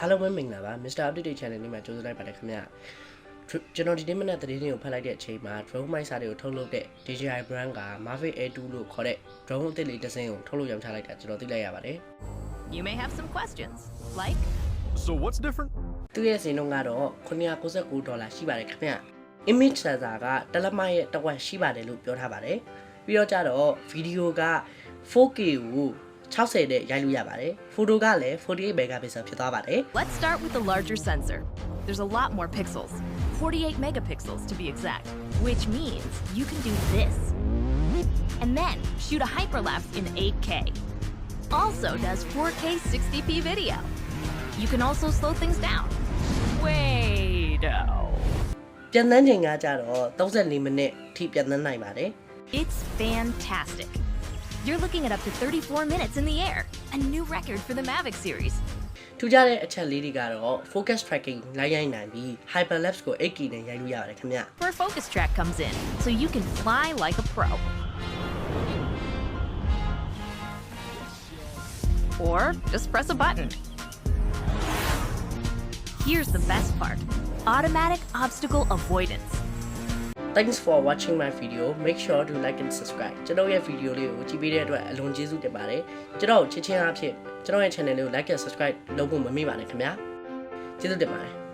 အားလုံးပဲမင်္ဂလာပါ Mr. Update Channel လေးမှာကြိုဆိုလိုက်ပါတယ်ခင်ဗျာကျွန်တော်ဒီနေ့မနက်သတင်းတွေကိုဖတ်လိုက်တဲ့အချိန်မှာ drone မိုက်စာတွေကိုထုတ်လုပ်တဲ့ DJI brand က mavic Air 2လို့ခေါ်တဲ့ drone အသစ်လေးတစ်စင်းကိုထုတ်လုပ်ရောင်းချလိုက်တာကျွန်တော်သိလိုက်ရပါတယ် You may have some questions like So what's different? သူရဲ့ဈေးနှုန်းကတော့$999ရှိပါတယ်ခင်ဗျာ image sensor ကတလက်မရဲ့တစ်ဝက်ရှိပါတယ်လို့ပြောထားပါတယ်ပြီးတော့ကြတော့ video က 4K ကို60နဲ့ရိုက်လို့ရပါတယ် photo ကလည်း48 megapixel ဖြစ်သွားပါတယ် Let's start with the larger sensor. There's a lot more pixels, 48 megapixels to be exact, which means you can do this. And then shoot a hyperlapse in 8K. Also does 4K 60p video. You can also slow things down. Wait, oh. ပြန်တန်းချိန်ကကြတော့34မိနစ်ထိပြန်တန်းနိုင်ပါတယ် It's fantastic. You're looking at up to 34 minutes in the air, a new record for the Mavic series. ထူးခြားတဲ့အချက်လေးတွေကတော့ focus tracking လိုက်ရိုက်နိုင်ပြီး hyperlapse ကို 8K နဲ့ရိုက်လို့ရတယ်ခင်ဗျ Where focus track comes in, so you can fly like a pro. Or just press a button. Here's the best part, automatic obstacle avoidance. Thanks for watching my video. Make sure to like and subscribe. ကျွန်တော်ရဲ့ video လေးကိုကြည့်ပေးတဲ့အတွက်အလွန်ကျေးဇူးတင်ပါတယ်ကျွန်တော်ချစ်ချင်းအားဖြင့်ကျွန်တော်ရဲ့ channel လေးကို like and subscribe လုပ်ဖို့မမေ့ပါနဲ့ခင်ဗျာကျေးဇူးတင်ပါတယ်